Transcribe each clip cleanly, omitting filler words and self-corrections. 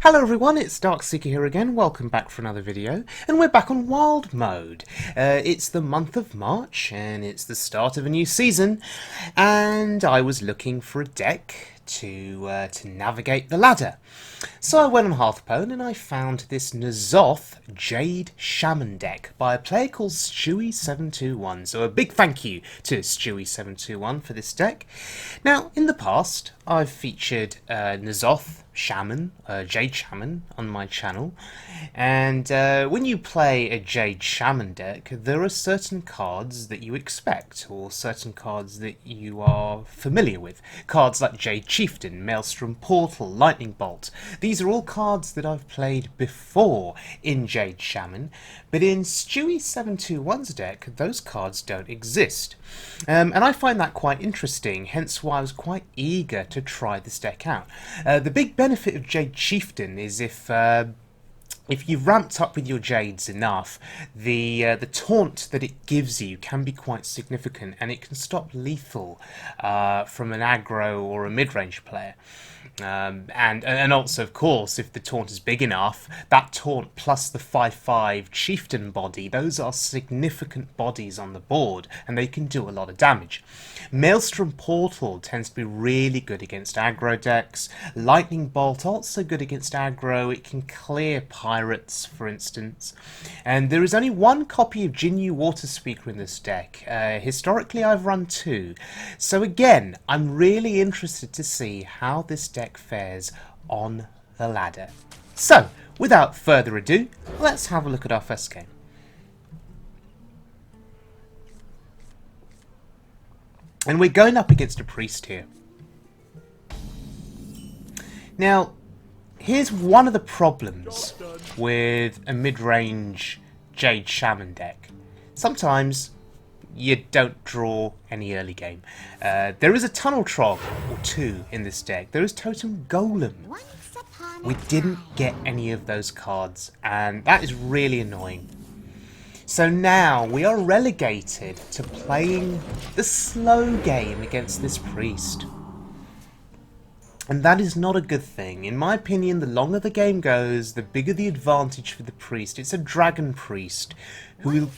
Hello everyone, it's Darkseeker here again, welcome back for another video, and we're back on Wild Mode. It's the month of March, and it's the start of a new season, and I was looking for a deck to navigate the ladder. So I went on Hearthstone and I found this N'Zoth Jade Shaman deck by a player called Stuie721's. So a big thank you to Stuie721 for this deck. Now, in the past, I've featured N'Zoth Shaman, Jade Shaman, on my channel, and when you play a Jade Shaman deck, there are certain cards that you expect, or certain cards that you are familiar with. Cards like Jade Chieftan, Maelstrom Portal, Lightning Bolt. These are all cards that I've played before in Jade Shaman, but in Stuie721's deck, those cards don't exist. And I find that quite interesting, hence why I was quite eager to try this deck out. The big benefit of Jade Chieftan is if you've ramped up with your Jades enough, the taunt that it gives you can be quite significant, and it can stop lethal from an aggro or a mid-range player. And also, of course, if the taunt is big enough, that taunt plus the 5/5 Chieftain body, those are significant bodies on the board, and they can do a lot of damage. Maelstrom Portal tends to be really good against aggro decks. Lightning Bolt also good against aggro. It can clear pirates, for instance. And there is only one copy of Jinyu Water Speaker in this deck. Historically, I've run two. So again, I'm really interested to see how this deck fares on the ladder. So, without further ado, let's have a look at our first game. And we're going up against a priest here. Now, here's one of the problems with a mid-range Jade Shaman deck. Sometimes you don't draw any early game. There is a Tunnel Trog or two in this deck. There is Totem Golem. We didn't get any of those cards, and that is really annoying. So now we are relegated to playing the slow game against this priest. And that is not a good thing. In my opinion, the longer the game goes, the bigger the advantage for the priest. It's a dragon priest who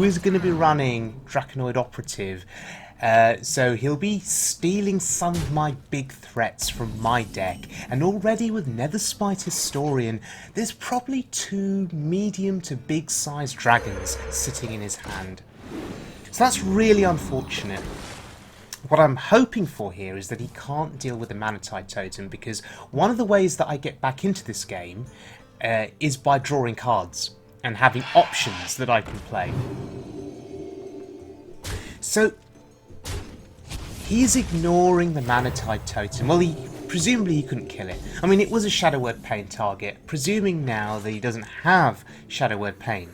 is going to be running Draconoid Operative. So he'll be stealing some of my big threats from my deck. And already with Netherspite Historian, there's probably two medium to big sized dragons sitting in his hand. So that's really unfortunate. What I'm hoping for here is that he can't deal with the Manatide Totem, because one of the ways that I get back into this game is by drawing cards and having options that I can play. So he's ignoring the Manatide Totem. Well, presumably he couldn't kill it. I mean, it was a Shadow Word Pain target, presuming now that he doesn't have Shadow Word Pain.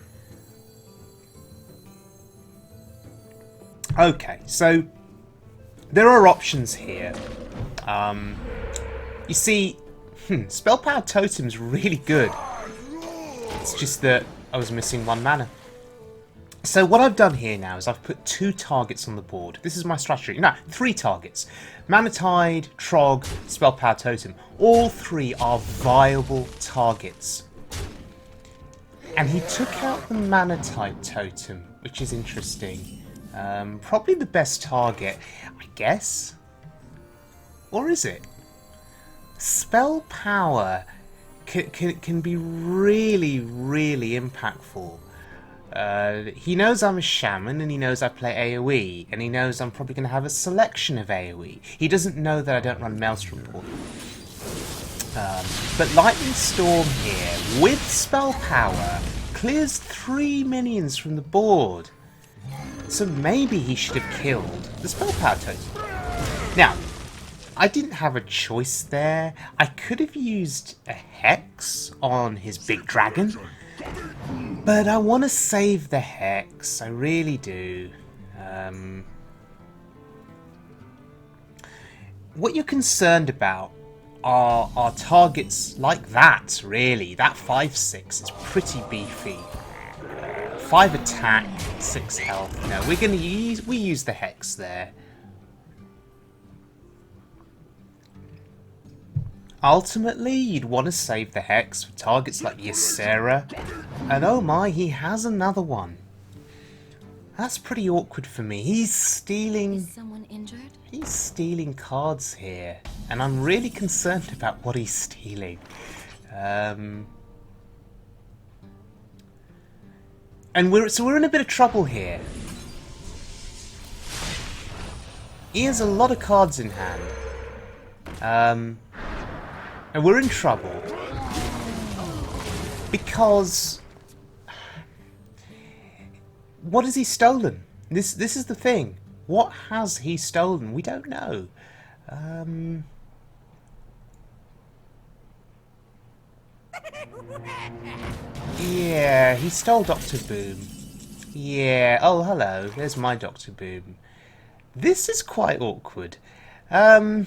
Okay, so there are options here. You see, Spell Power Totem's really good. It's just that I was missing one mana. So what I've done here now is I've put two targets on the board. This is my strategy. No, three targets. Manatide, Trog, Spell Power Totem. All three are viable targets. And he took out the Manatide Totem, which is interesting. Probably the best target, I guess. Or is it? Spell power can be really, really impactful. He knows I'm a shaman, and he knows I play AoE, and he knows I'm probably going to have a selection of AoE. He doesn't know that I don't run Maelstrom Portal. But Lightning Storm here, with spell power, clears 3 minions from the board. So maybe he should have killed the Spell Power Totem. Now, I didn't have a choice there. I could have used a Hex on his big dragon, but I want to save the Hex. I really do. What you're concerned about are targets like that, really. That 5/6 is pretty beefy. 5 attack, 6 health. No, we use the Hex there. ultimately, you'd want to save the Hex for targets like Ysera. And oh my, he has another one. That's pretty awkward for me. He's stealing... Is someone injured? He's stealing cards here. And I'm really concerned about what he's stealing. And we're in a bit of trouble here. He has a lot of cards in hand. And we're in trouble. Because... what has he stolen? This is the thing. What has he stolen? We don't know. Yeah, he stole Dr. Boom. Yeah, oh hello, there's my Dr. Boom. This is quite awkward. Now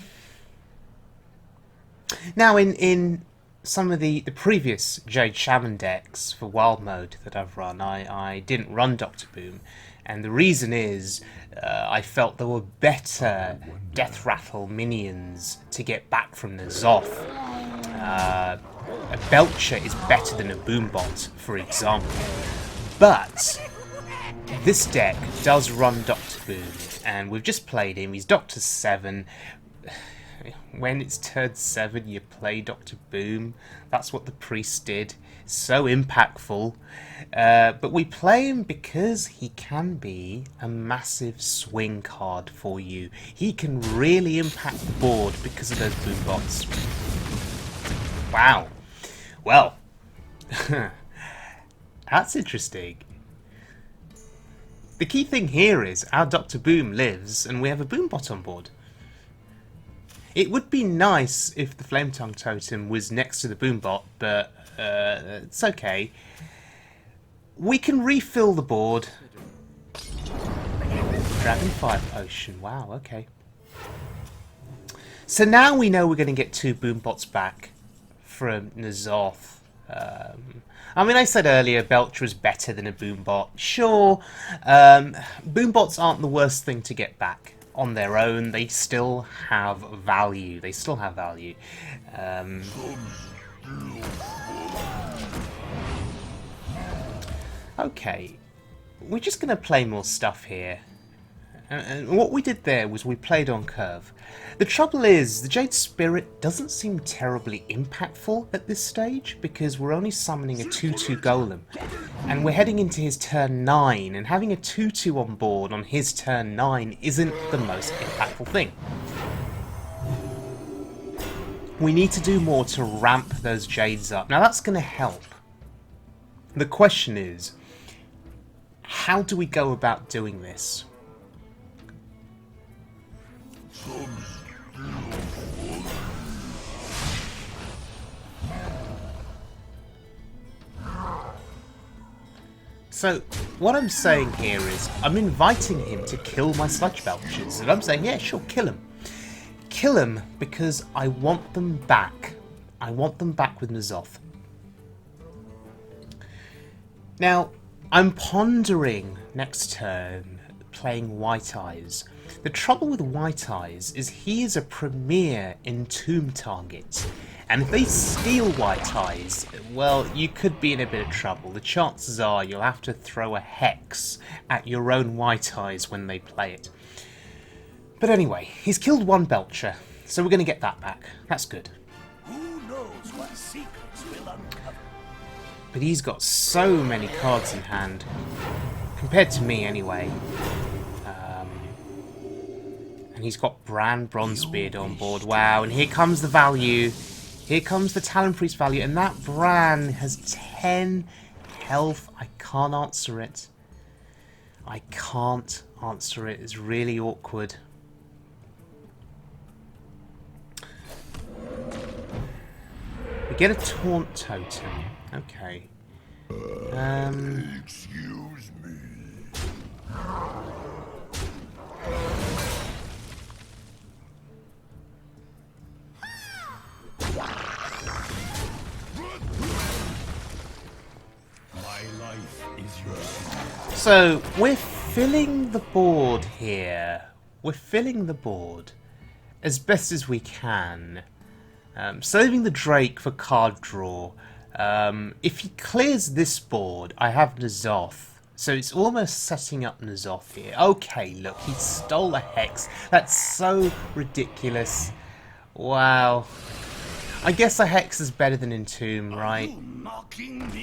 in some of the previous Jade Shaman decks for Wild Mode that I've run, I didn't run Dr. Boom, and the reason is I felt there were better Death Rattle minions to get back from the Zoth. A Belcher is better than a Boombot, for example, but this deck does run Dr. Boom, and we've just played him. He's Dr. 7. When it's turn 7, you play Dr. Boom. That's what the priest did. So impactful. But we play him because he can be a massive swing card for you. He can really impact the board because of those boom bots. Wow. Well, that's interesting. The key thing here is our Dr. Boom lives and we have a boom bot on board. It would be nice if the Flame Tongue Totem was next to the Boombot, but it's okay. We can refill the board. Dragonfire Potion, wow, okay. So now we know we're going to get 2 Boombots back from N'Zoth. I mean, I said earlier Belcher is better than a Boombot. Sure, Boombots aren't the worst thing to get back. On their own, they still have value. They still have value. Okay, we're just going to play more stuff here. And what we did there was we played on curve. The trouble is, the Jade Spirit doesn't seem terribly impactful at this stage because we're only summoning a 2-2 Golem. And we're heading into his turn 9, and having a 2-2 on board on his turn 9 isn't the most impactful thing. We need to do more to ramp those Jades up. Now that's going to help. The question is, how do we go about doing this? So, what I'm saying here is, I'm inviting him to kill my Sludge Belchers, and I'm saying, yeah, sure, kill him. Kill him because I want them back. I want them back with N'Zoth. Now, I'm pondering next turn playing White Eyes. The trouble with White Eyes is he is a premier Entomb target, and if they steal White Eyes, well, you could be in a bit of trouble. The chances are you'll have to throw a Hex at your own White Eyes when they play it. But anyway, he's killed 1 Belcher, so we're going to get that back. That's good. Who knows what secrets will uncover? But he's got so many cards in hand, compared to me anyway. And he's got Brann Bronzebeard on board. Wow, and here comes the value. Here comes the Talon Priest value, and that Brann has 10 health. I can't answer it. I can't answer it. It's really awkward. We get a Taunt Totem. Okay. Excuse me. So, we're filling the board here. We're filling the board as best as we can. Saving the Drake for card draw. If he clears this board, I have N'Zoth. So it's almost setting up N'Zoth here. Okay, look, he stole a Hex. That's so ridiculous. Wow. I guess a Hex is better than Entomb, right?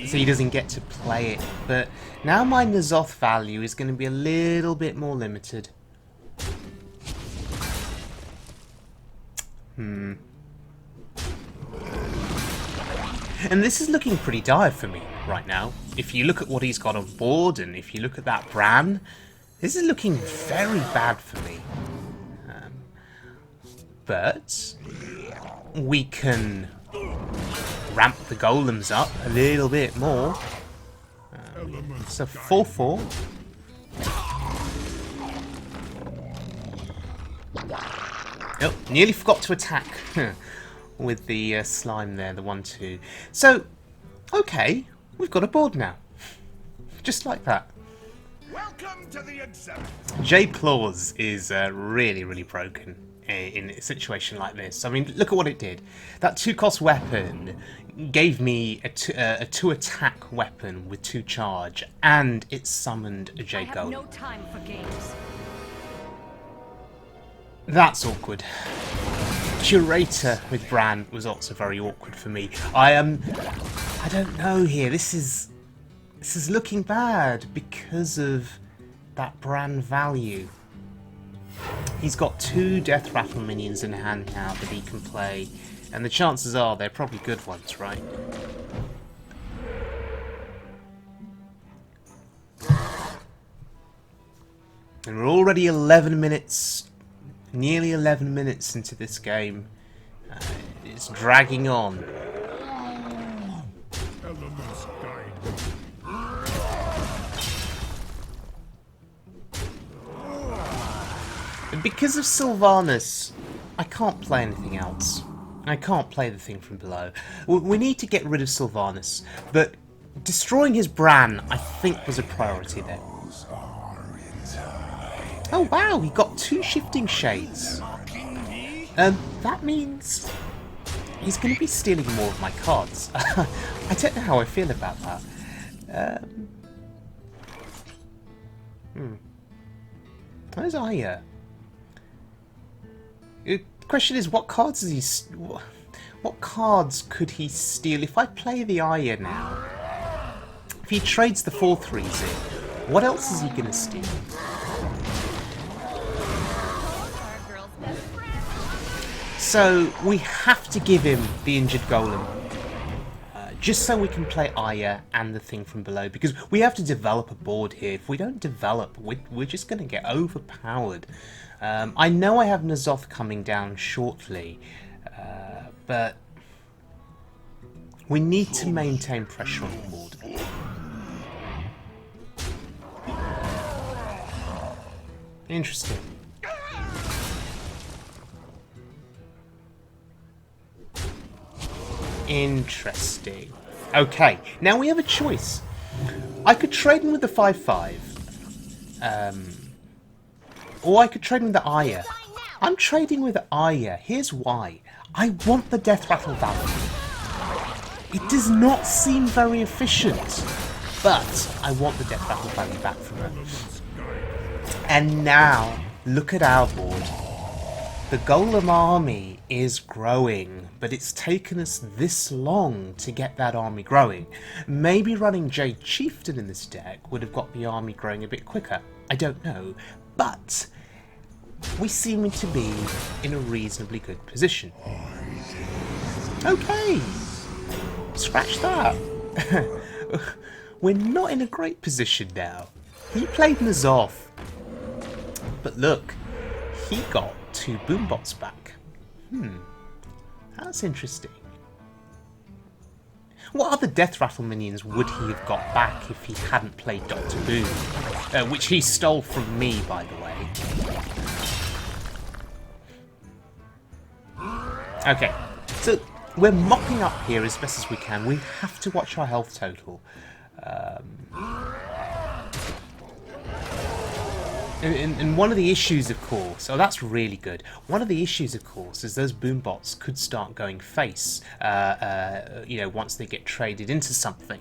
So he doesn't get to play it. But now my N'Zoth value is going to be a little bit more limited. And this is looking pretty dire for me right now. If you look at what he's got on board, and if you look at that Brann, this is looking very bad for me. But we can ramp the golems up a little bit more. It's a 4-4. Oh, nearly forgot to attack. With the slime there, the 1-2. So, okay, we've got a board now. Just like that. Welcome to the exam. Jade Claws is really, really broken in a situation like this. I mean, look at what it did. That 2-cost weapon gave me a 2-attack weapon with 2 charge, and it summoned a Jade Golem. I have no time for games. That's awkward. Curator with Brann was also very awkward for me. I don't know here. This is looking bad because of that Brann value. He's got 2 Death Rattle minions in hand now that he can play, and the chances are they're probably good ones, right? And we're already 11 minutes. Nearly 11 minutes into this game. It's dragging on. And because of Sylvanas, I can't play anything else. I can't play the thing from below. We need to get rid of Sylvanas, but destroying his Brann, I think, was a priority there. Oh wow, he got 2 shifting shades. That means he's going to be stealing more of my cards. I don't know how I feel about that. Where's Aya? The question is, what cards is he? What cards could he steal if I play the Aya now? If he trades the 4-3s in, what else is he going to steal? So we have to give him the injured golem, just so we can play Aya and the thing from below, because we have to develop a board here. If we don't develop, we're just going to get overpowered. I know I have N'Zoth coming down shortly, but we need to maintain pressure on the board. Interesting. Interesting. Okay, now we have a choice. I could trade him with the 5-5. Or I could trade him with the Aya. I'm trading with Aya. Here's why. I want the Death Rattle value. It does not seem very efficient, but I want the Death Rattle value back from her. And now, look at our board. The Golem army is growing, but it's taken us this long to get that army growing. Maybe running Jade Chieftan in this deck would have got the army growing a bit quicker. I don't know, but we seem to be in a reasonably good position. Okay, scratch that. We're not in a great position now. He played N'Zoth, but look, he got 2 Boombots back. That's interesting. What other Death Rattle minions would he have got back if he hadn't played Dr. Boom? Which he stole from me, by the way. Okay, so we're mopping up here as best as we can. We have to watch our health total. And one of the issues, of course, oh, that's really good. One of the issues, of course, is those boom bots could start going face, you know, once they get traded into something.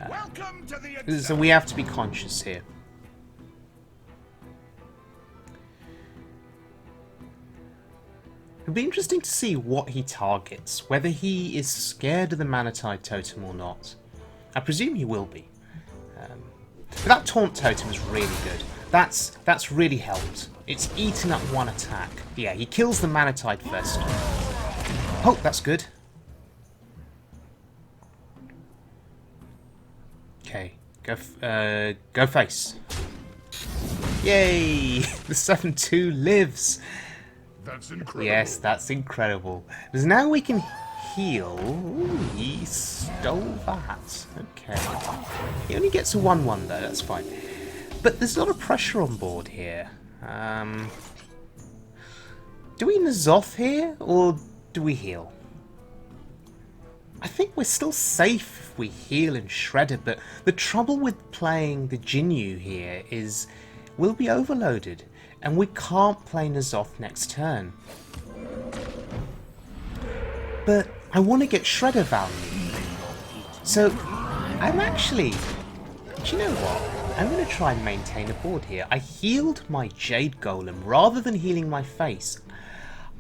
Welcome to the So we have to be conscious here. It'll be interesting to see what he targets, whether he is scared of the Manatide Totem or not. I presume he will be. But that Taunt Totem is really good. That's really helped. It's eaten up one attack. Yeah, he kills the Manatide first. Oh, that's good. Okay, go face. Yay! The 7-2 lives. That's incredible. Yes, that's incredible. Because now we can heal. Ooh, he stole that. Okay. He only gets a 1-1 though, that's fine. But there's a lot of pressure on board here. Do we N'Zoth here, or do we heal? I think we're still safe if we heal and Shredder, but the trouble with playing the Jinyu here is we'll be overloaded, and we can't play N'Zoth next turn. But I want to get Shredder value. So I'm actually... Do you know what? I'm going to try and maintain a board here. I healed my Jade Golem rather than healing my face.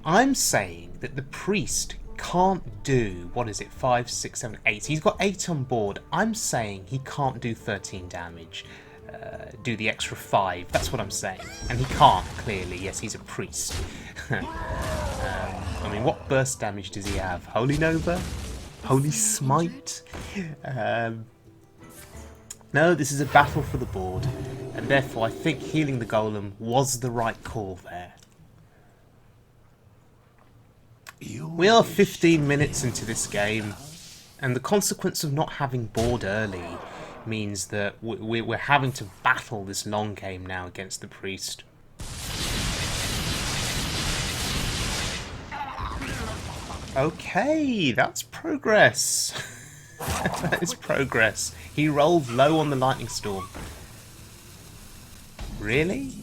I'm saying that the Priest can't do, what is it, 5, 6, 7, 8. He's got 8 on board. I'm saying he can't do 13 damage. Do the extra 5. That's what I'm saying. And he can't, clearly. Yes, he's a Priest. I mean, what burst damage does he have? Holy Nova? Holy Smite? No, this is a battle for the board, and therefore I think healing the Golem was the right call there. We are 15 minutes into this game, and the consequence of not having board early means that we're having to battle this long game now against the Priest. Okay, that's progress. That is progress. He rolled low on the Lightning Storm. Really?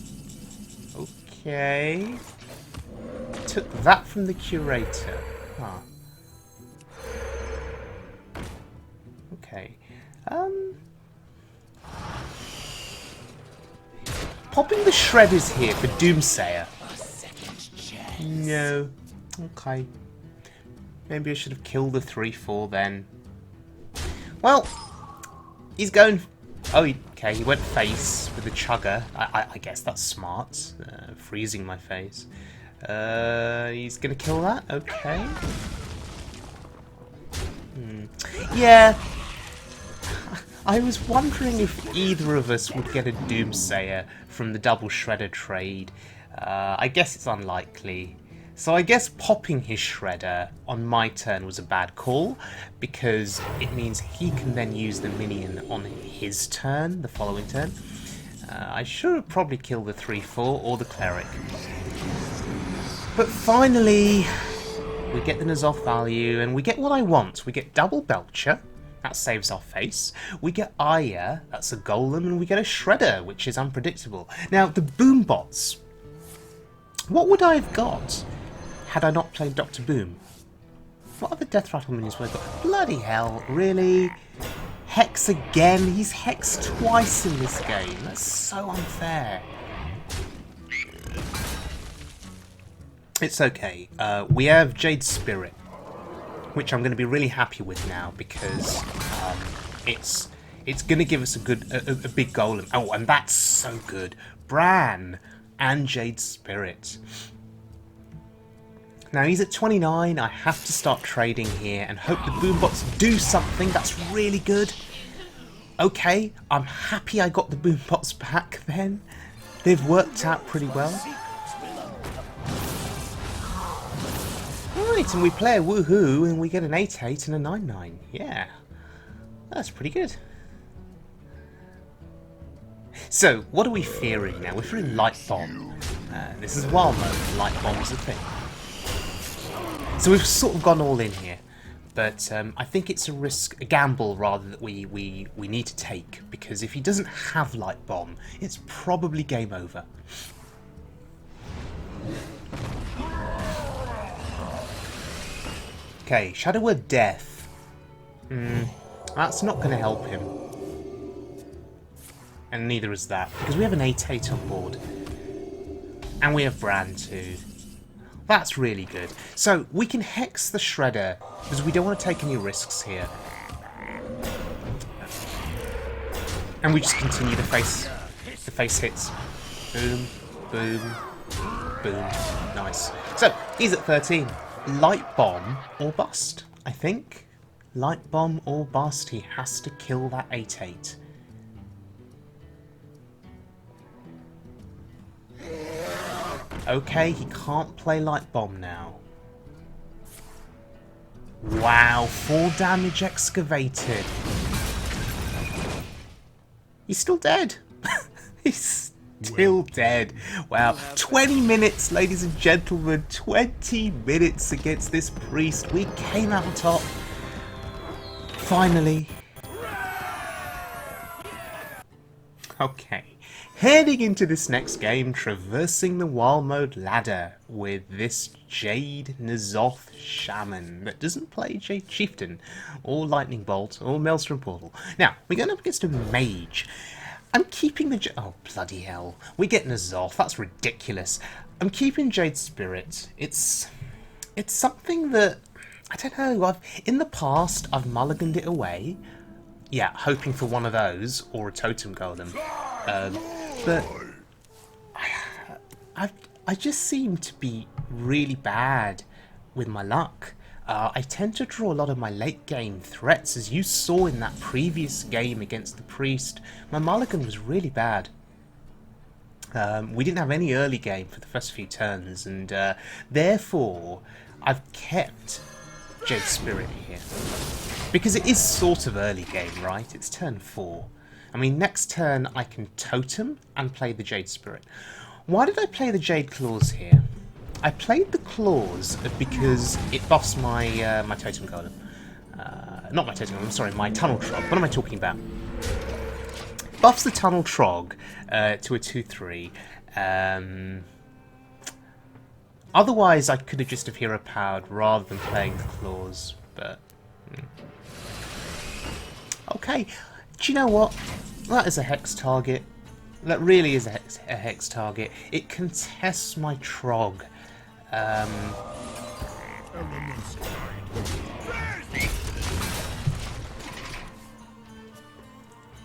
Okay. Took that from the Curator. Huh. Okay. Popping the Shredders here for Doomsayer. No. Okay. Maybe I should have killed the 3-4 then. Well, he's going... Oh, okay, he went face with the Chugger. I guess that's smart. Freezing my face. He's going to kill that? Okay. Yeah. I was wondering if either of us would get a Doomsayer from the double Shredder trade. I guess it's unlikely. So I guess popping his Shredder on my turn was a bad call, because it means he can then use the minion on his turn, the following turn. I should have probably killed the 3-4 or the Cleric. But finally, we get the N'Zoth value, and we get what I want. We get double Belcher, that saves our face. We get Aya, that's a Golem, and we get a Shredder, which is unpredictable. Now, the Boombots. What would I have got had I not played Dr. Boom? What other Death Rattle minions would I got? Bloody hell, really? Hex again? He's hexed twice in this game. That's so unfair. It's okay. We have Jade Spirit, which I'm going to be really happy with now, because it's going to give us a big golem. Oh, and that's so good. Brann and Jade Spirit. Now he's at 29, I have to start trading here and hope the Boombots do something. That's really good. Okay, I'm happy I got the Boombots back then. They've worked out pretty well. Right, and we play a woohoo and we get an 8-8 and a 9-9. Yeah, that's pretty good. So, what are we fearing now? We're fearing Light Bomb. This is wild mode, Light Bomb's a thing. So we've sort of gone all in here. But I think it's a gamble rather that we need to take, because if he doesn't have Light Bomb, it's probably game over. Okay, Shadow Word Death. That's not going to help him. And neither is that, because we have an 8/8 on board. And we have Brann too. That's really good. So, we can Hex the Shredder, because we don't want to take any risks here. And we just continue the face hits. Boom, boom, boom. Nice. So, he's at 13. Light Bomb or bust, I think. Light Bomb or bust. He has to kill that 8/8. Okay, he can't play Light Bomb now. Wow, 4 damage excavated. He's still dead. He's still dead. Wow, 20 minutes, ladies and gentlemen. 20 minutes against this priest. We came out on top. Finally. Okay. Heading into this next game, traversing the wild mode ladder with this Jade Shaman that doesn't play Jade Chieftan or Lightning Bolt or Maelstrom Portal. Now, we're going up against a Mage. I'm keeping the... Oh, bloody hell. We get N'Zoth. That's ridiculous. I'm keeping Jade Spirit. It's something that... I don't know. In the past, I've mulliganed it away. Yeah, hoping for one of those or a Totem Golem. But I just seem to be really bad with my luck. I tend to draw a lot of my late game threats, as you saw in that previous game against the priest. My mulligan was really bad. We didn't have any early game for the first few turns, and therefore I've kept Jade Spirit here. Because it is sort of early game, right? It's turn 4. I mean, next turn I can Totem and play the Jade Spirit. Why did I play the Jade Claws here? I played the Claws because it buffs my my Totem Golem. Not my Totem Golem, sorry, my Tunnel Trog. What am I talking about? Buffs the Tunnel Trog to a 2/3. Otherwise, I could have just have hero powered rather than playing the Claws, but... Okay, do you know what? That is a Hex target. That really is a Hex target. It contests my Trog.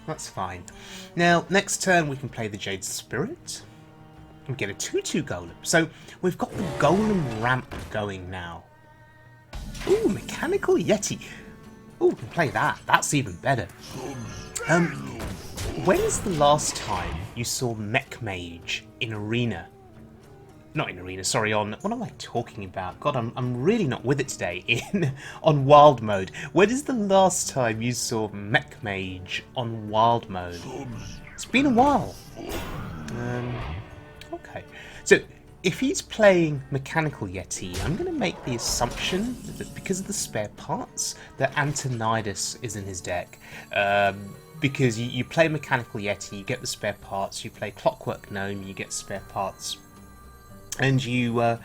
That's fine. Now, next turn we can play the Jade Spirit. We get a 2/2 Golem. So, we've got the Golem ramp going now. Ooh, Mechanical Yeti. Ooh, we can play that. That's even better. When is the last time you saw Mech Mage in Arena? Not in Arena, sorry, on... What am I talking about? God, I'm really not with it today. On Wild Mode. When is the last time you saw Mech Mage on Wild Mode? It's been a while. Okay. So, if he's playing Mechanical Yeti, I'm going to make the assumption that because of the spare parts, that Antonidas is in his deck. Because you play Mechanical Yeti, you get the spare parts. You play Clockwork Gnome, you get spare parts. And you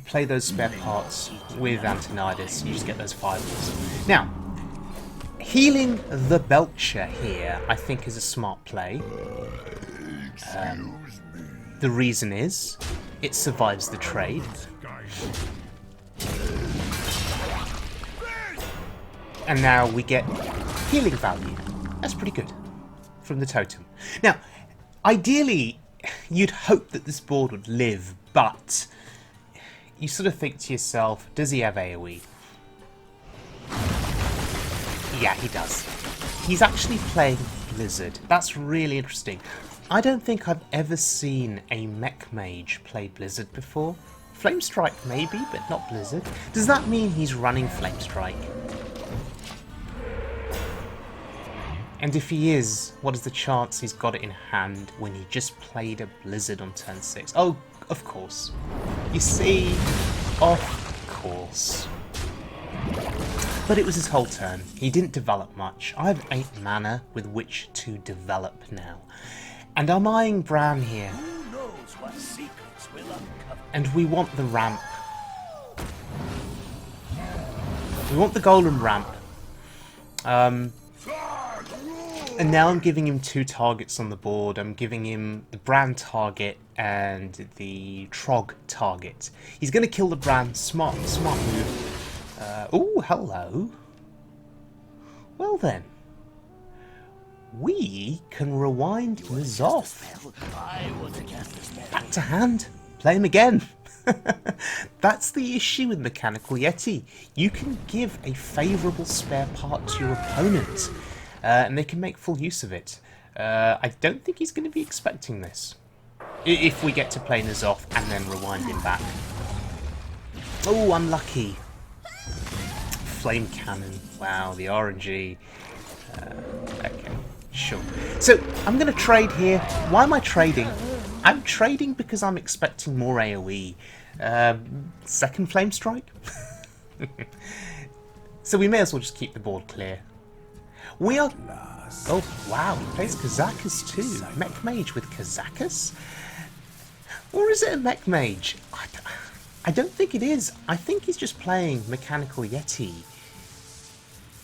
play those spare parts with Antonidas, you just get those fireballs. Now, healing the Belcher here, I think, is a smart play. The reason is, it survives the trade. And now we get healing value. That's pretty good from the totem. Now, ideally, you'd hope that this board would live, but you sort of think to yourself, does he have AoE? Yeah, he does. He's actually playing Blizzard. That's really interesting. I don't think I've ever seen a Mech Mage play Blizzard before. Flamestrike maybe, but not Blizzard. Does that mean he's running Flamestrike? And if he is, what is the chance he's got it in hand when he just played a Blizzard on turn 6? Oh, of course. You see, of course. But it was his whole turn. He didn't develop much. I have 8 mana with which to develop now. And I'm eyeing Brann here. Who knows what secrets will uncover? And we want the ramp. We want the golden ramp. And now I'm giving him 2 targets on the board. I'm giving him the Brann target and the Trog target. He's going to kill the Brann. Smart move. Oh, hello. Well then. We can rewind N'Zoth. I want to cast a spell. Back to hand. Play him again. That's the issue with Mechanical Yeti. You can give a favourable spare part to your opponent, and they can make full use of it. I don't think he's going to be expecting this. If we get to play N'Zoth and then rewind him back. Oh, unlucky. Flame Cannon. Wow, the RNG. Okay, sure. So, I'm going to trade here. Why am I trading? I'm trading because I'm expecting more AoE. Second Flame Strike? So we may as well just keep the board clear. We are... Oh, wow, he plays Kazakus too. Mech Mage with Kazakus? Or is it a Mech Mage? I don't think it is. I think he's just playing Mechanical Yeti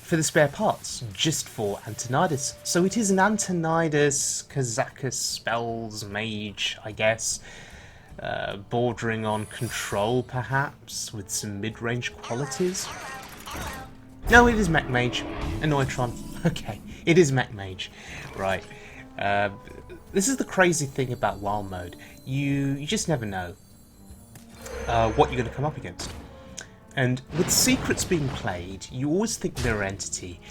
for the spare parts, just for Antonidas. So it is an Antonidas, Kazakus, Spells, Mage, I guess. Bordering on Control, perhaps, with some mid-range qualities. No, it is Mech Mage. Anoitron. Okay, it is Mech Mage. Right. This is the crazy thing about Wild Mode. You just never know what you're going to come up against. And with secrets being played, you always think Mirror Entity.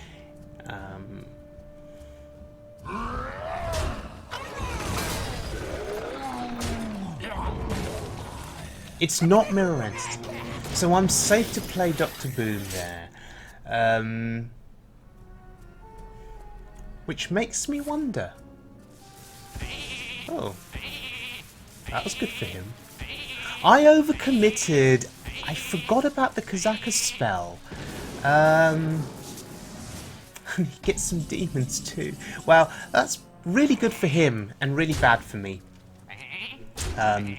It's not Mirror Entity, so I'm safe to play Dr. Boom there. Which makes me wonder. Oh, that was good for him. I overcommitted. I forgot about the Kazakus spell. He gets some demons too. Wow, that's really good for him and really bad for me. And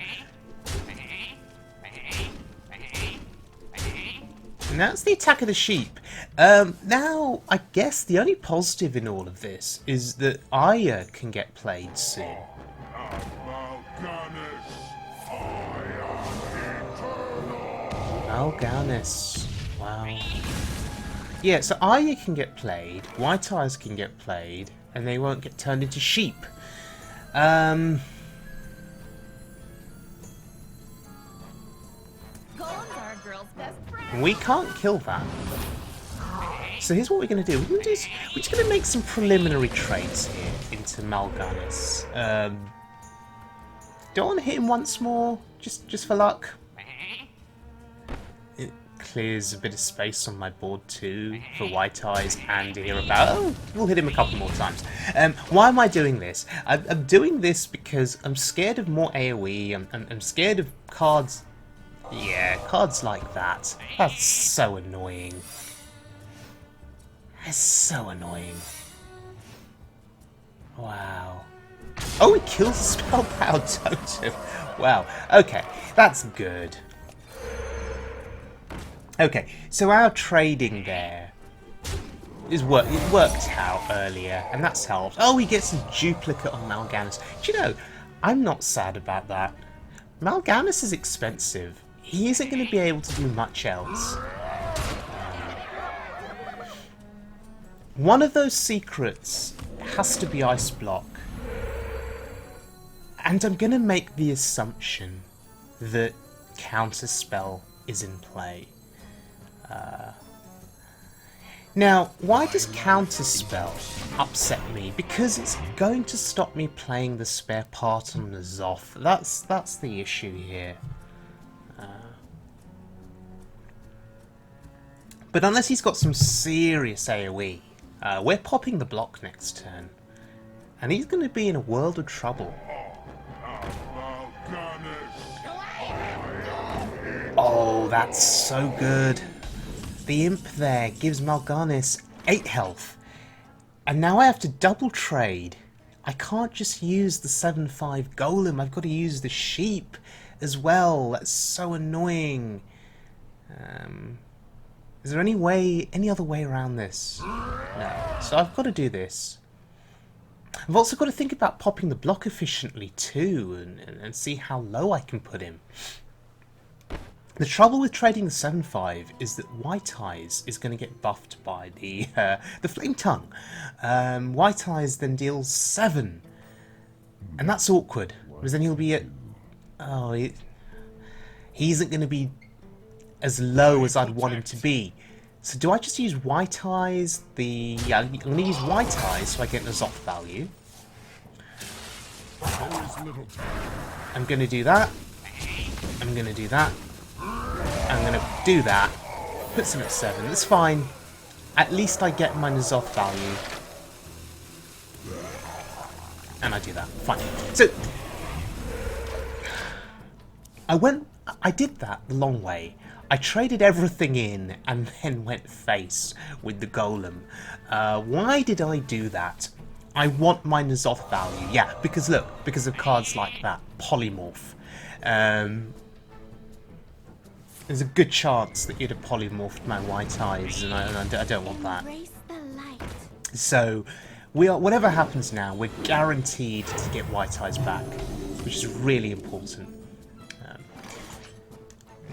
that's the attack of the sheep. Now, I guess the only positive in all of this is that Aya can get played soon. Mal'Ganis. Wow. Yeah, so Aya can get played, White Eyes can get played, and they won't get turned into sheep. We can't kill that. So here's what we're going to do. We're just going to make some preliminary trades here into Mal'Ganis. Don't want to hit him once more, just for luck. It clears a bit of space on my board too for White Eyes and to hear about. Oh, we'll hit him a couple more times. Why am I doing this? I'm doing this because I'm scared of more AoE. I'm scared of cards. Yeah, cards like that. That's so annoying. That's so annoying. Wow. Oh, he kills a spell-powered totem. Wow. Okay, that's good. Okay, so our trading there it worked out earlier, and that's helped. Oh, he gets a duplicate on Mal'Ganis. Do you know, I'm not sad about that. Mal'Ganis is expensive. He isn't going to be able to do much else. One of those secrets has to be Ice Block. And I'm going to make the assumption that Counterspell is in play. Now, why does Counterspell upset me? Because it's going to stop me playing the spare part on N'Zoth. That's the issue here. But unless he's got some serious AoE, we're popping the block next turn. And he's going to be in a world of trouble. Oh, that's so good. The Imp there gives Mal'Ganis 8 health. And now I have to double trade. I can't just use the 7/5 Golem. I've got to use the sheep as well. That's so annoying. Is there any other way around this? No. So I've got to do this. I've also got to think about popping the block efficiently too, and see how low I can put him. The trouble with trading the 7/5 is that White Eyes is going to get buffed by the Flame Tongue. White Eyes then deals 7, and that's awkward because then he'll be at he isn't going to be as low as I'd want him to be. So do I just use White Eyes? I'm going to use White Eyes so I get an Azoth value. I'm going to do that. I'm going to do that. I'm going to do that. Puts him at 7. That's fine. At least I get my Azoth value. And I do that. Fine. So I did that the long way. I traded everything in and then went face with the Golem. Why did I do that? I want my Azoth value. Yeah, because look, because of cards like that. Polymorph. There's a good chance that you'd have polymorphed my White Eyes, and I don't want that. So, whatever happens now, we're guaranteed to get White Eyes back, which is really important.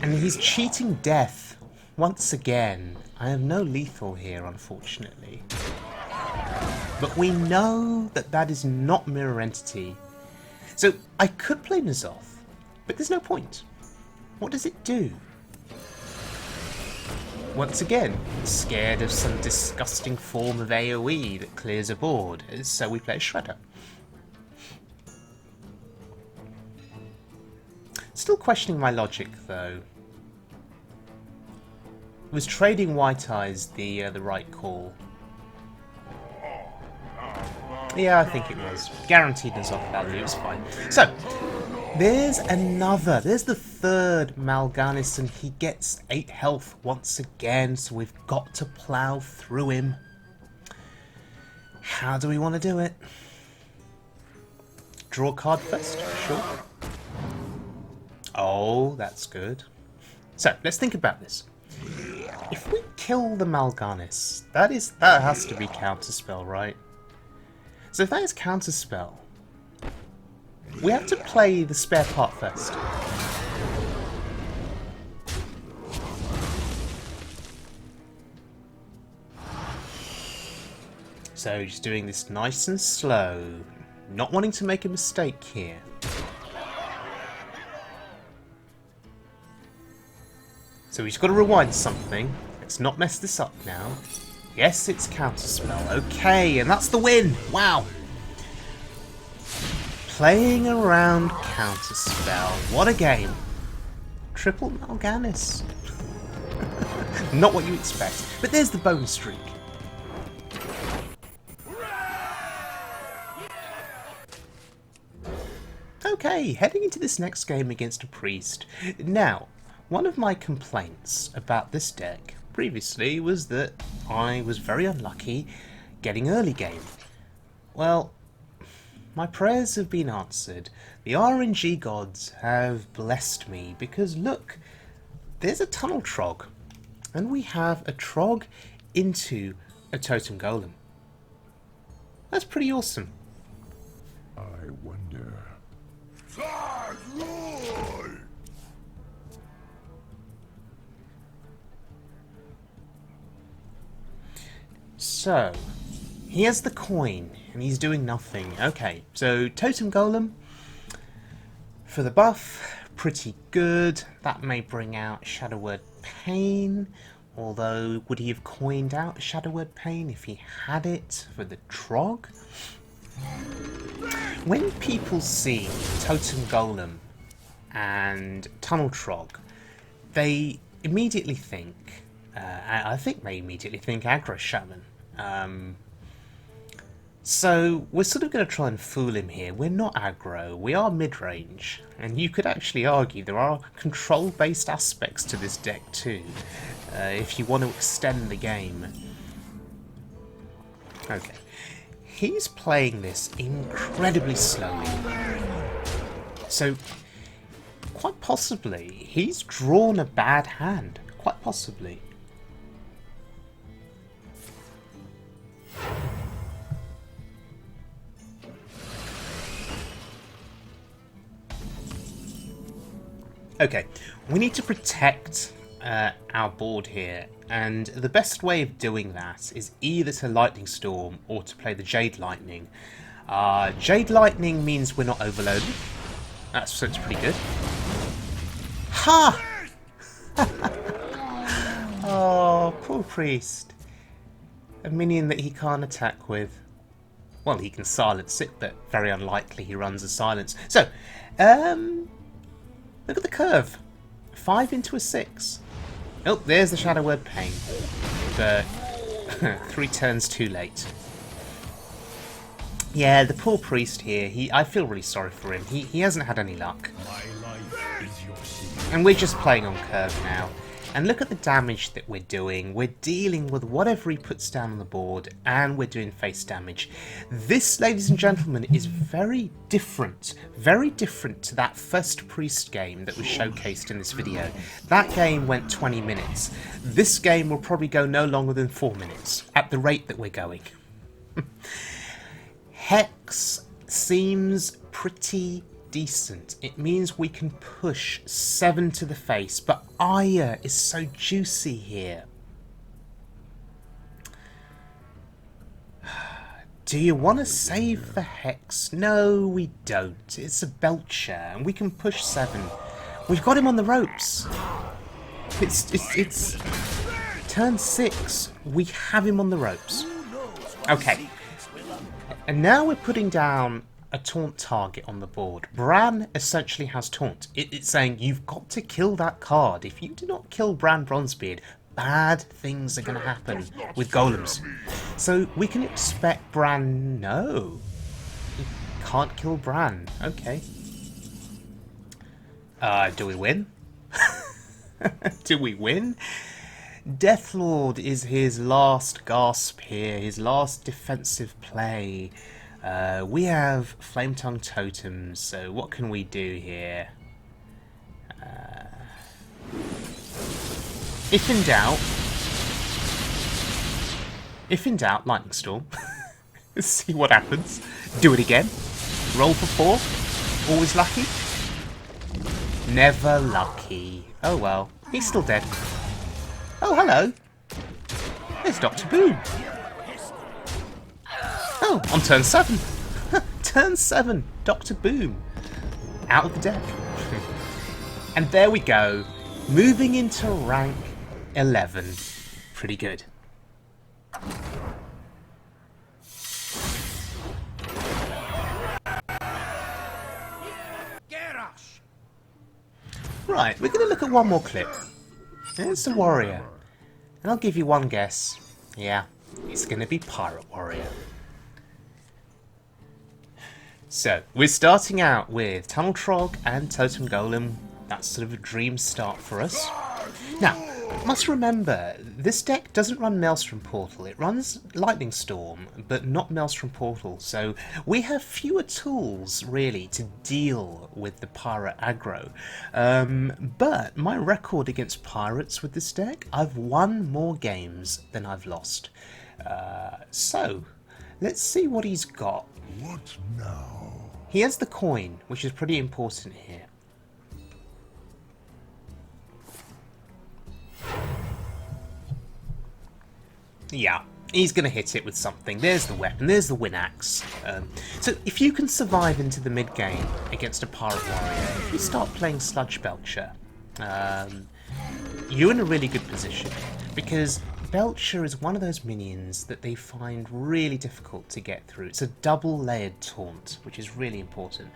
And he's cheating death once again. I have no lethal here, unfortunately. But we know that that is not Mirror Entity. So I could play N'Zoth, but there's no point. What does it do? Once again, scared of some disgusting form of AoE that clears a board, so we play a Shredder. Still questioning my logic, though. Was trading White Eyes the right call? Yeah, I think it was. Guaranteed N'Zoth value, it's fine. So, there's the third Mal'Ganis, and he gets 8 health once again, so we've got to plough through him. How do we want to do it? Draw a card first, sure. Oh, that's good. So, let's think about this. If we kill the Mal'Ganis, that has to be counterspell, right? So if that is counterspell, we have to play the spare part first. So just doing this nice and slow, not wanting to make a mistake here. So we've got to rewind something. Let's not mess this up now. Yes, it's counterspell. Okay, and that's the win. Wow. Playing around counterspell. What a game. Triple Mal'Ganis. Not what you expect. But there's the bonus streak. Okay, heading into this next game against a priest. Now, one of my complaints about this deck previously was that I was very unlucky getting early game. Well, my prayers have been answered. The RNG gods have blessed me because look, there's a tunnel trog, and we have a trog into a totem golem. That's pretty awesome. I wonder. So, he has the coin, and he's doing nothing. Okay, so Totem Golem, for the buff, pretty good. That may bring out Shadow Word Pain, although would he have coined out Shadow Word Pain if he had it for the Trog? When people see Totem Golem and Tunnel Trog, they immediately think, I think they immediately think Aggro Shaman. So we're sort of going to try and fool him here. We're not aggro, we are mid-range, and you could actually argue there are control-based aspects to this deck too. if you want to extend the game. Okay. He's playing this incredibly slowly. So, quite possibly, he's drawn a bad hand. Quite possibly. Okay, we need to protect our board here, and the best way of doing that is either to Lightning Storm or to play the Jade Lightning. Jade Lightning means we're not overloaded. So it's pretty good. Ha! Oh, poor priest. A minion that he can't attack with. Well, he can silence it, but very unlikely he runs a silence. So, look at the curve. 5 into a 6. Oh, there's the Shadow Word Pain. But 3 turns too late. Yeah, the poor priest here, I feel really sorry for him. He hasn't had any luck. And we're just playing on curve now. And look at the damage that we're doing. We're dealing with whatever he puts down on the board, and we're doing face damage. This, ladies and gentlemen, is very different to that first priest game that was showcased in this video. That game went 20 minutes. This game will probably go no longer than 4 minutes, at the rate that we're going. Hex seems pretty decent. It means we can push 7 to the face, but Aya is so juicy here. Do you want to save the Hex? No, we don't. It's a Belcher, and we can push 7. We've got him on the ropes. It's turn 6. We have him on the ropes. Okay. And now we're putting down a taunt target on the board. Brann essentially has taunt. It's saying you've got to kill that card. If you do not kill Brann Bronzebeard, bad things are going to happen with golems. So we can expect Brann... No. You can't kill Brann. Okay. Do we win? Do we win? Deathlord is his last gasp here, his last defensive play. We have Flame Tongue Totems, so what can we do here? If in doubt, Lightning Storm. See what happens. Do it again. Roll for 4. Always lucky. Never lucky. Oh well, he's still dead. Oh, hello. There's Dr. Boom. Oh, on turn 7. Turn 7, Dr. Boom. Out of the deck. And there we go. Moving into rank 11. Pretty good. Right, we're going to look at one more clip. It's a warrior. And I'll give you one guess. Yeah, it's going to be Pirate Warrior. So, we're starting out with Tunnel Trog and Totem Golem. That's sort of a dream start for us. Now, must remember, this deck doesn't run Maelstrom Portal. It runs Lightning Storm, but not Maelstrom Portal. So, we have fewer tools, really, to deal with the Pirate aggro. But my record against Pirates with this deck, I've won more games than I've lost. So, let's see what he's got. What now? He has the coin, which is pretty important here. Yeah, he's going to hit it with something. There's the weapon, there's the Winaxe. So if you can survive into the mid-game against a Pirate Warrior, if you start playing Sludge Belcher, you're in a really good position, because Belcher is one of those minions that they find really difficult to get through. It's a double-layered taunt, which is really important.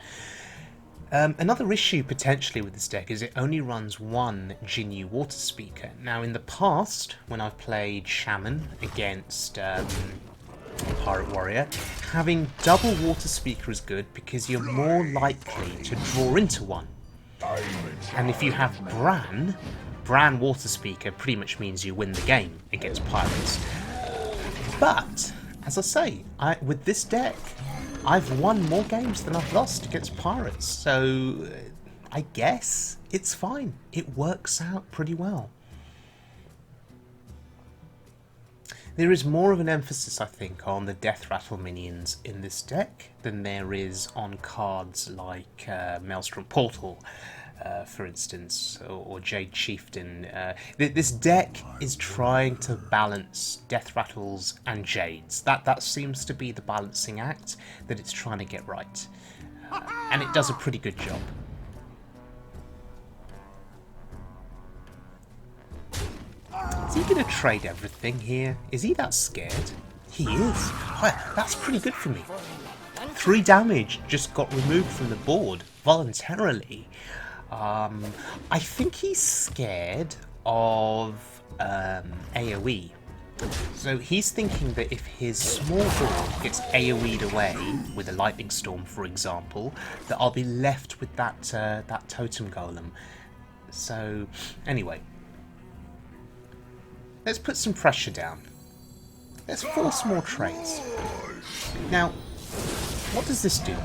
Another issue potentially with this deck is it only runs one Jinyu Water Speaker. Now in the past, when I've played Shaman against Pirate Warrior, having double Water Speaker is good because you're more likely to draw into one. And if you have Brann, Brann Water Speaker pretty much means you win the game against pirates. But, as I say, with this deck, I've won more games than I've lost against pirates, so I guess it's fine. It works out pretty well. There is more of an emphasis, I think, on the Death Rattle minions in this deck than there is on cards like Maelstrom Portal, for instance, or Jade Chieftan. This deck is trying to balance Death Rattles and Jades. That seems to be the balancing act that it's trying to get right. And it does a pretty good job. Is he going to trade everything here? Is he that scared? He is. Well, that's pretty good for me. 3 damage just got removed from the board voluntarily. I think he's scared of AoE. So he's thinking that if his small board gets AoE'd away with a lightning storm, for example, that I'll be left with that that totem golem. So anyway, let's put some pressure down. Let's force more trades. Now, what does this do?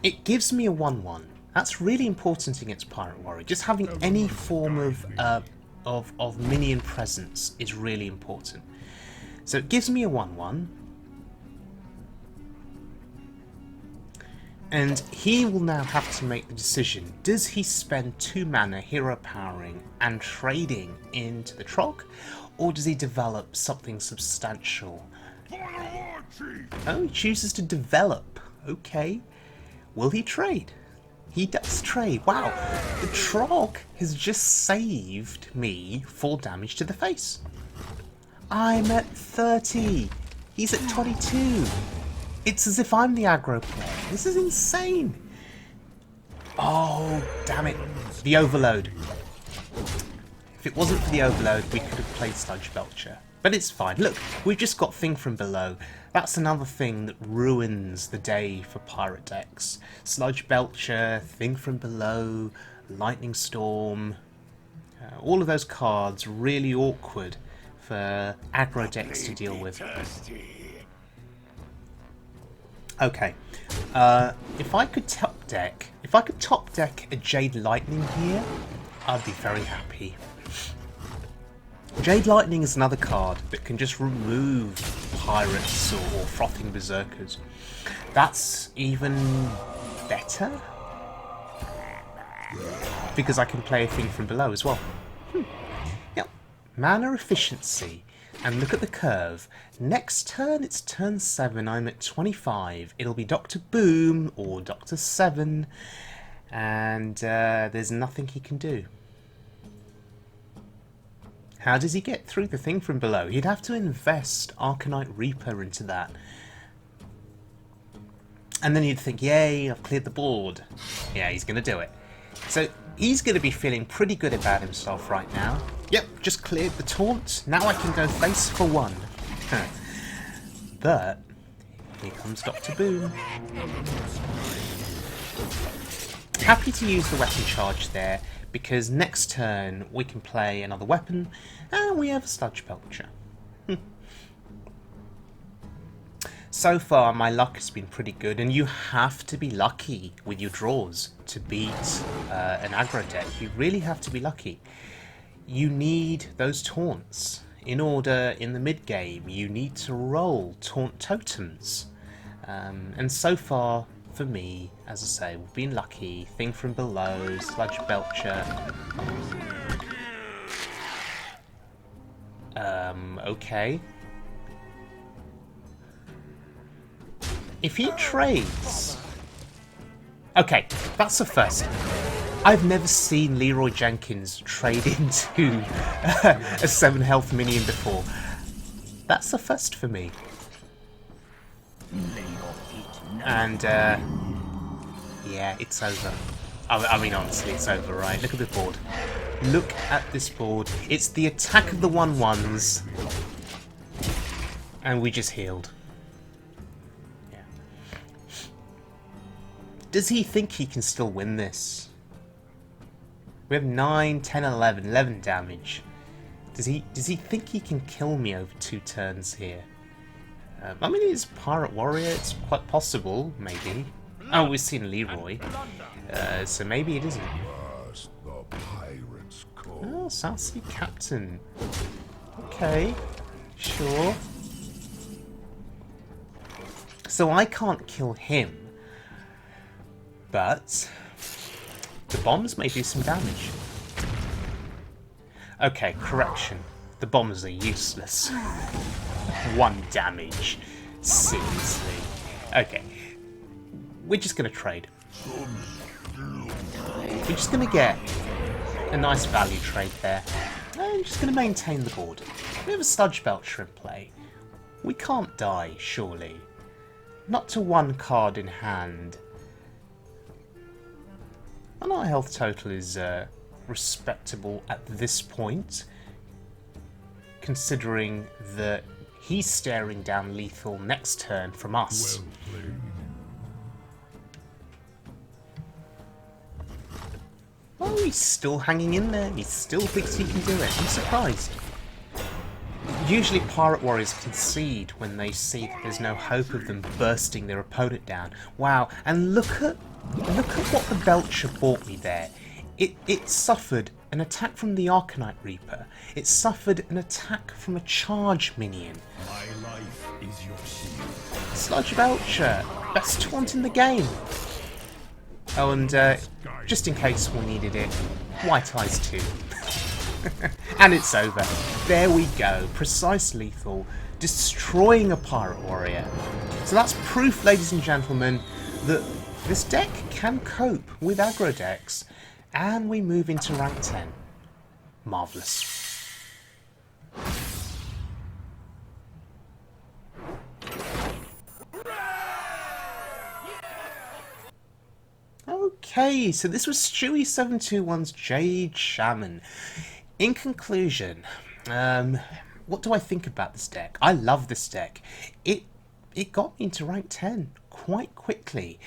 It gives me a 1/1. That's really important against Pirate Warrior. Just having any form of minion presence is really important. So it gives me a 1/1. And he will now have to make the decision. Does he spend 2 mana hero powering and trading into the Trog? Or does he develop something substantial? Oh, he chooses to develop. Okay. Will he trade? He does trade. Wow. The Trog has just saved me 4 damage to the face. I'm at 30. He's at 22. It's as if I'm the aggro player. This is insane. Oh, damn it. The overload. If it wasn't for the overload, we could have played Sludge Belcher. But it's fine. Look, we've just got Thing from Below. That's another thing that ruins the day for pirate decks. Sludge Belcher, Thing from Below, Lightning Storm. All of those cards really awkward for aggro decks to deal with. Okay, if I could top deck a Jade Lightning here, I'd be very happy. Jade Lightning is another card that can just remove pirates or frothing berserkers. That's even better because I can play a Thing from Below as well. Yep, mana efficiency. And look at the curve. Next turn, it's turn 7. I'm at 25. It'll be Dr. Boom or Dr. 7. And there's nothing he can do. How does he get through the Thing from Below? He'd have to invest Arcanite Reaper into that. And then you'd think, yay, I've cleared the board. Yeah, he's going to do it. So he's going to be feeling pretty good about himself right now. Yep, just cleared the taunt. Now I can go face for 1. But here comes Dr. Boom. Happy to use the weapon charge there, because next turn we can play another weapon, and we have a Sludge Belcher. So far my luck has been pretty good, and you have to be lucky with your draws to beat an aggro deck. You really have to be lucky. You need those taunts. In order, in the mid-game, you need to roll taunt totems. And so far, for me, as I say, we've been lucky. Thing from Below, Sludge Belcher. Okay. If he trades... Okay, that's the first. I've never seen Leeroy Jenkins trade into a 7 health minion before. That's the first for me. And, yeah, it's over. I mean, honestly, it's over, right? Look at the board. Look at this board. It's the attack of the 1/1s. And we just healed. Yeah. Does he think he can still win this? We have 9, 10, 11. 11 damage. Does he think he can kill me over 2 turns here? I mean, he's Pirate Warrior. It's quite possible, maybe. Oh, we've seen Leeroy. So maybe it isn't. First, the pirates call. Oh, South Sea Captain. Okay. Sure. So I can't kill him. But the bombs may do some damage. Okay, correction. The bombs are useless. 1 damage. Seriously. Okay. We're just going to trade. We're just going to get a nice value trade there. And just going to maintain the board. We have a Sludge Belcher in play. We can't die, surely. Not to 1 card in hand. And our health total is respectable at this point, considering that he's staring down lethal next turn from us. Well played. Oh, he's still hanging in there. He still thinks he can do it. I'm surprised. Usually Pirate Warriors concede when they see that there's no hope of them bursting their opponent down. Wow, and look at what the Belcher bought me there. It suffered an attack from the Arcanite Reaper. It suffered an attack from a charge minion. My life is your shield. Sludge Belcher, best taunt in the game. Oh, and just in case we needed it, White Eyes 2. And it's over. There we go. Precise lethal, destroying a Pirate Warrior. So that's proof, ladies and gentlemen, that this deck can cope with aggro decks, and we move into rank 10. Marvellous. Okay, so this was Stuie721's Jade Shaman. In conclusion, what do I think about this deck? I love this deck. It got me into rank 10 quite quickly,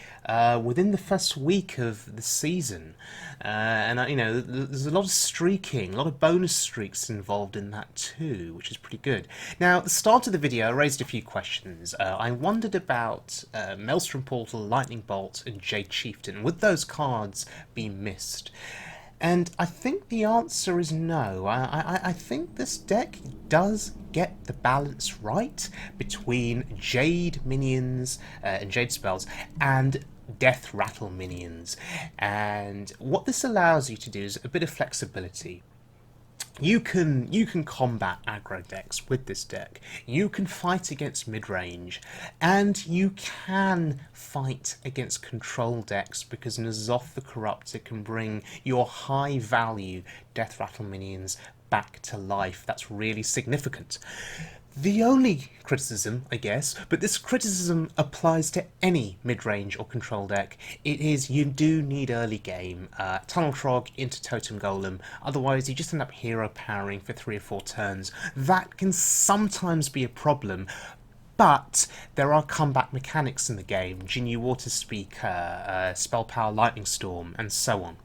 within the first week of the season. And you know, there's a lot of streaking, a lot of bonus streaks involved in that too, which is pretty good. Now, at the start of the video, I raised a few questions. I wondered about Maelstrom Portal, Lightning Bolt, and Jade Chieftan. Would those cards be missed? And I think the answer is no. I think this deck does get the balance right between Jade minions and Jade spells and Death Rattle minions. And what this allows you to do is a bit of flexibility. You can combat aggro decks with this deck. You can fight against mid-range, and you can fight against control decks because N'Zoth the Corruptor can bring your high-value Death Rattle minions back to life. That's really significant. The only criticism, I guess, but this criticism applies to any mid-range or control deck, it is you do need early game. Tunnel Trog into Totem Golem, otherwise you just end up hero powering for 3 or 4 turns. That can sometimes be a problem, but there are comeback mechanics in the game, Jinyu Water Speaker, Spell Power Lightning Storm, and so on.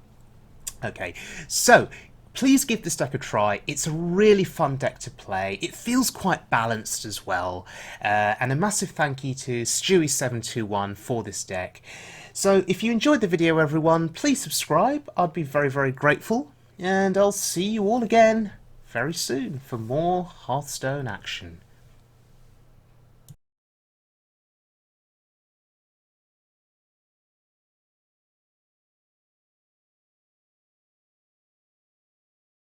Okay, so please give this deck a try. It's a really fun deck to play. It feels quite balanced as well. And a massive thank you to Stuie721 for this deck. So if you enjoyed the video, everyone, please subscribe. I'd be very, very grateful. And I'll see you all again very soon for more Hearthstone action.